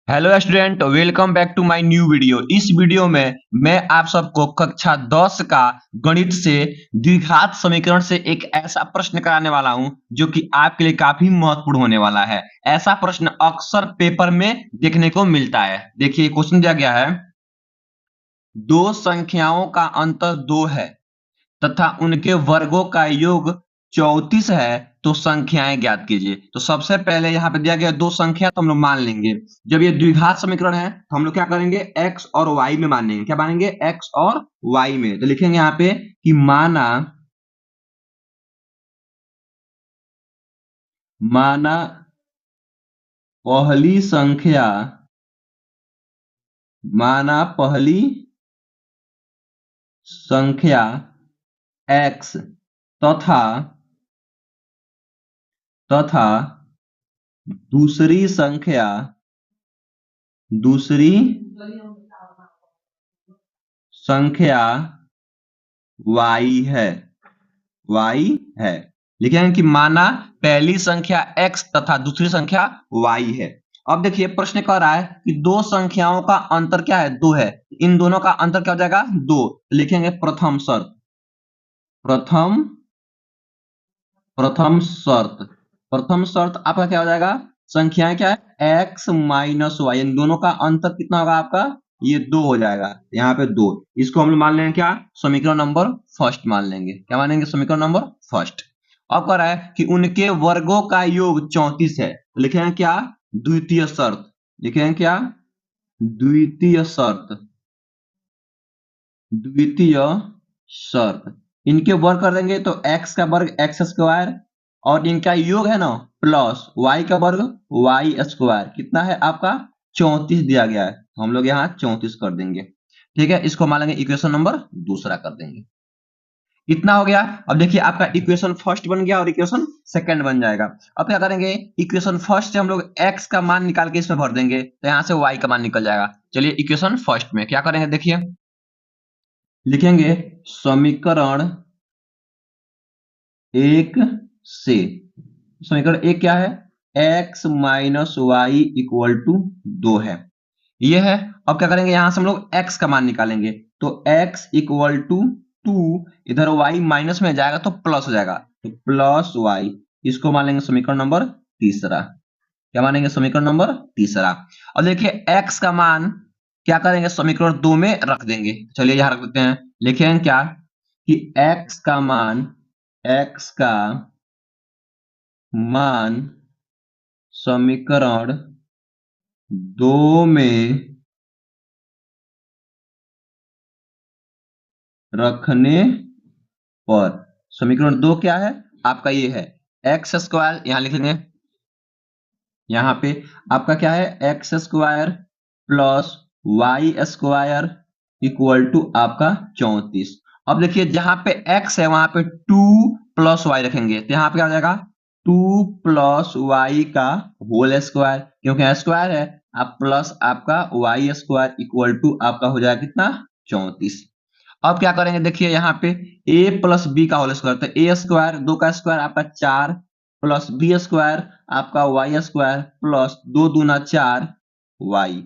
Hello student, welcome back to my new video. इस video में मैं आप सबको कक्षा 10 का गणित से द्विघात समीकरण से एक ऐसा प्रश्न कराने वाला हूं जो कि आपके लिए काफी महत्वपूर्ण होने वाला है। ऐसा प्रश्न अक्सर पेपर में देखने को मिलता है। देखिए क्वेश्चन दिया गया है, दो संख्याओं का अंतर 2 है तथा उनके वर्गों का योग 34 है, तो संख्याएं ज्ञात कीजिए। तो सबसे पहले यहाँ पे दिया गया दो संख्या, तो हम लोग मान लेंगे। जब ये द्विघात समीकरण है तो हम लोग क्या करेंगे, x और y में मानेंगे। क्या मानेंगे, x और y में। तो लिखेंगे यहाँ पे कि माना पहली संख्या, माना पहली संख्या x तथा तथा दूसरी संख्या y है। लिखेंगे कि माना पहली संख्या x तथा दूसरी संख्या y है। अब देखिए प्रश्न कह रहा है कि दो संख्याओं का अंतर क्या है, 2 है। इन दोनों का अंतर क्या हो जाएगा, 2। लिखेंगे प्रथम शर्त, प्रथम शर्त आपका क्या हो जाएगा, संख्याएं क्या है, x माइनस वाई। इन दोनों का अंतर कितना होगा आपका, ये 2 हो जाएगा। यहाँ पे 2, इसको हम लोग मान लेंगे क्या, समीकरण नंबर फर्स्ट मान लेंगे। क्या मानेंगे, समीकरण नंबर फर्स्ट। अब कह रहा है कि उनके वर्गों का योग 34 है। तो लिखेंगे क्या, द्वितीय शर्त। लिखेंगे क्या, द्वितीय शर्त, द्वितीय शर्त। इनके वर्ग कर देंगे तो x का वर्ग x स्क्वायर और इनका योग है ना प्लस y का वर्ग y स्क्वायर। कितना है आपका, 34 दिया गया है। तो हम लोग यहाँ 34 कर देंगे। ठीक है, इसको मान लेंगे इक्वेशन नंबर दूसरा कर देंगे। इतना हो गया। अब देखिए आपका इक्वेशन फर्स्ट बन गया और इक्वेशन सेकंड बन जाएगा। अब क्या करेंगे, इक्वेशन फर्स्ट से हम लोग x का मान निकाल के इसमें भर देंगे, तो यहाँ से y का मान निकल जाएगा। चलिए इक्वेशन फर्स्ट में क्या करेंगे, देखिए लिखेंगे समीकरण एक से, समीकरण एक क्या है, x minus Y equal to 2 है, ये है। अब क्या करेंगे, यहां से हम लोग x का मान निकालेंगे, तो x इक्वल टू 2, इधर y माइनस में जाएगा तो प्लस हो जाएगा, तो प्लस y। इसको मान लेंगे समीकरण नंबर तीसरा। क्या मानेंगे, समीकरण नंबर तीसरा। और देखिए x का मान क्या करेंगे, समीकरण 2 में रख देंगे। चलिए यहां रख देते हैं। लिखेंगे क्या कि x का मान समीकरण 2 में रखने पर, समीकरण 2 क्या है आपका, ये है एक्स स्क्वायर। यहां लिखेंगे, यहां पे आपका क्या है, X square plus Y square equal to आपका 34। अब देखिए जहां पे x है वहां पे 2 प्लस वाई रखेंगे, तो यहाँ पे क्या हो जाएगा, 2 प्लस वाई का होल स्क्वायर, क्योंकि स्क्वायर है। आप प्लस आपका वाई स्क्वायर इक्वल टू आपका हो जाएगा कितना, 34। अब क्या करेंगे, देखिए यहाँ पे a प्लस बी का होल स्क्वायर, तो ए स्क्वायर, 2 का स्क्वायर आपका 4 प्लस बी स्क्वायर आपका वाई स्क्वायर प्लस 2 दूना 4 वाई,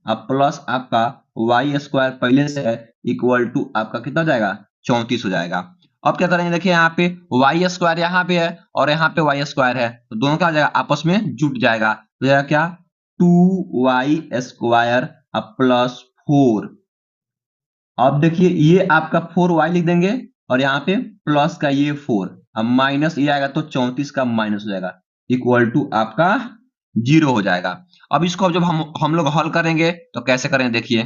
अब प्लस आपका वाई स्क्वायर पहले से है इक्वल टू आपका कितना हो जाएगा, 34 हो जाएगा। अब क्या करेंगे, देखिए यहाँ पे वाई स्क्वायर यहाँ पे है और यहाँ पे वाई स्क्वायर है, तो दोनों क्या हो जाएगा, आपस में जुट जाएगा। तो जाएगा क्या, 2y स्क्वायर प्लस 4। अब देखिए ये आपका 4y लिख देंगे और यहाँ पे प्लस का ये 4, अब माइनस ये आएगा तो 34 का माइनस हो जाएगा इक्वल टू आपका 0 हो जाएगा। अब इसको अब जब हम लोग हल करेंगे तो कैसे करेंगे, देखिए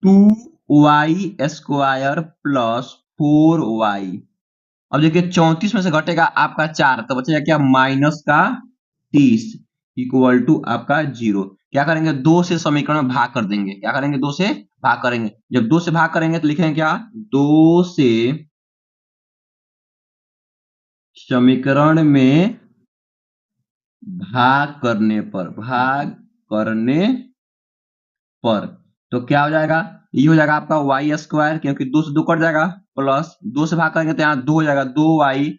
2y स्क्वायर प्लस 4y। अब देखिए 34 में से घटेगा आपका 4, तो बचेगा क्या, माइनस का 30 इक्वल टू आपका 0। क्या करेंगे, 2 से समीकरण में भाग कर देंगे। क्या करेंगे, 2 से भाग करेंगे। जब 2 से भाग करेंगे तो लिखेंगे क्या, 2 से समीकरण में भाग करने पर तो क्या हो जाएगा, ये हो जाएगा आपका वाई स्क्वायर, क्योंकि 2 से 2 कट जाएगा, प्लस 2 से भाग करेंगे तो यहाँ 2 हो जाएगा, 2y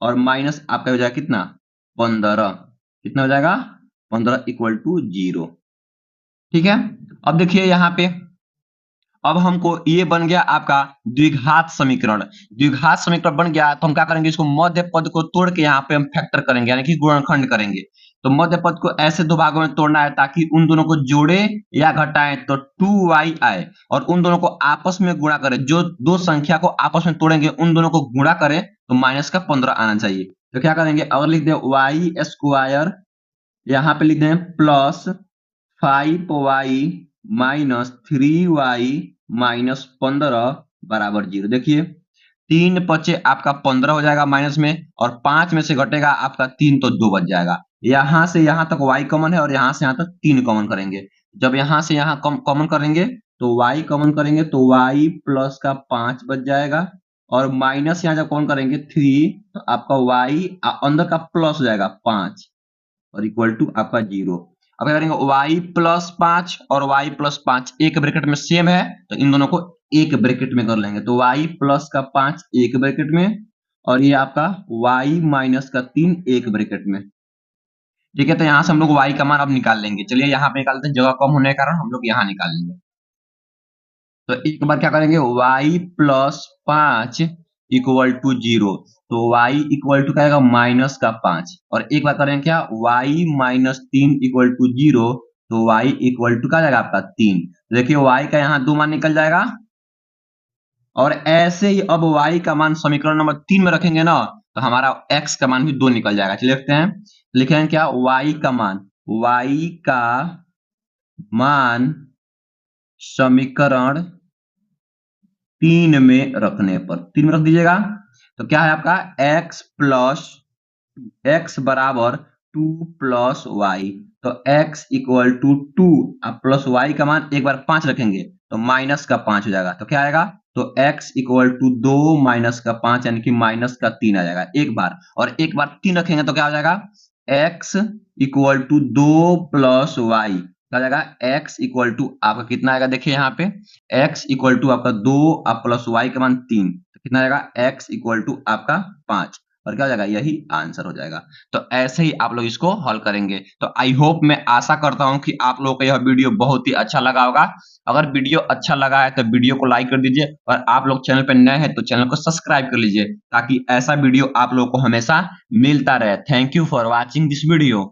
और माइनस आपका हो जाएगा कितना, 15। कितना हो जाएगा, 15 इक्वल टू 0। ठीक है। अब देखिए यहाँ पे, अब हमको ये बन गया आपका द्विघात समीकरण। द्विघात समीकरण बन गया तो हम क्या करेंगे, इसको मध्य पद को तोड़ के यहाँ पे हम फैक्टर करेंगे, यानी कि गुणनखंड करेंगे। तो मध्य पद को ऐसे दो भागों में तोड़ना है ताकि उन दोनों को जोड़े या घटाएं तो 2y आए, और उन दोनों को आपस में गुणा करें। जो दो संख्या को आपस में तोड़ेंगे उन दोनों को गुणा करें तो माइनस का 15 आना चाहिए। तो क्या करेंगे, अगर लिख दें वाई स्क्वायर, यहाँ पे लिख दें plus 5y minus 3y minus 15 बराबर 0। देखिए 3 पचे आपका 15 हो जाएगा माइनस में, और 5 में से घटेगा आपका 3 तो 2 बच जाएगा। यहां से यहां तक y कॉमन है और यहां से यहां तक 3 कॉमन करेंगे। जब यहां से यहां कॉमन करेंगे तो y कॉमन करेंगे तो y प्लस का 5 बच जाएगा, और माइनस यहां जब कॉमन करेंगे 3 तो आपका y अंदर का प्लस हो जाएगा 5 और इक्वल टू आपका 0। अब क्या करेंगे, y प्लस 5 और y प्लस 5 एक ब्रैकेट में सेम है तो इन दोनों को एक ब्रैकेट में कर लेंगे। तो y प्लस का 5 एक ब्रैकेट में, और ये आपका y माइनस का 3 एक ब्रैकेट में। ठीक है, तो यहां से हम लोग y का मान अब निकाल लेंगे। चलिए यहाँ पे निकालते हैं, जगह कम होने के कारण हम लोग यहाँ निकाल लेंगे। तो एक बार क्या करेंगे, y प्लस 5 इक्वल टू 0। तो y इक्वल टू क्या आएगा, माइनस का 5। और एक बार करेंगे क्या, y माइनस 3 इक्वल टू 0। तो y इक्वल टू क्या जाएगा आपका 3। देखिए y का यहाँ 2 मान निकल जाएगा, और ऐसे ही अब y का मान समीकरण नंबर 3 में रखेंगे ना तो हमारा x का मान भी 2 निकल जाएगा। चलिए लिखते हैं, लिखेंगे क्या, y का मान समीकरण 3 में रखने पर, 3 में रख दीजिएगा तो क्या है आपका x प्लस x बराबर 2 प्लस वाई। तो x इक्वल टू 2 अब प्लस y का मान एक बार 5 रखेंगे तो माइनस का 5 हो जाएगा। तो क्या आएगा, तो x इक्वल टू 2 माइनस का 5 यानी कि माइनस का 3 आ जाएगा एक बार। और एक बार 3 रखेंगे तो क्या हो जाएगा, x equal to 2 plus Y. क्या जाएगा, x इक्वल टू आपका कितना आएगा, देखिए यहाँ पे x इक्वल टू आपका 2 अब प्लस y का मान 3, तो कितना आएगा, x इक्वल टू आपका 5। और क्या हो जाएगा, यही आंसर हो जाएगा। तो ऐसे ही आप लोग इसको हल करेंगे। तो आई होप, मैं आशा करता हूं कि आप लोगों को यह वीडियो बहुत ही अच्छा लगा होगा। अगर वीडियो अच्छा लगा है तो वीडियो को लाइक कर दीजिए, और आप लोग चैनल पर नए हैं तो चैनल को सब्सक्राइब कर लीजिए ताकि ऐसा वीडियो आप लोगों को हमेशा मिलता रहे। Thank you for watching this video.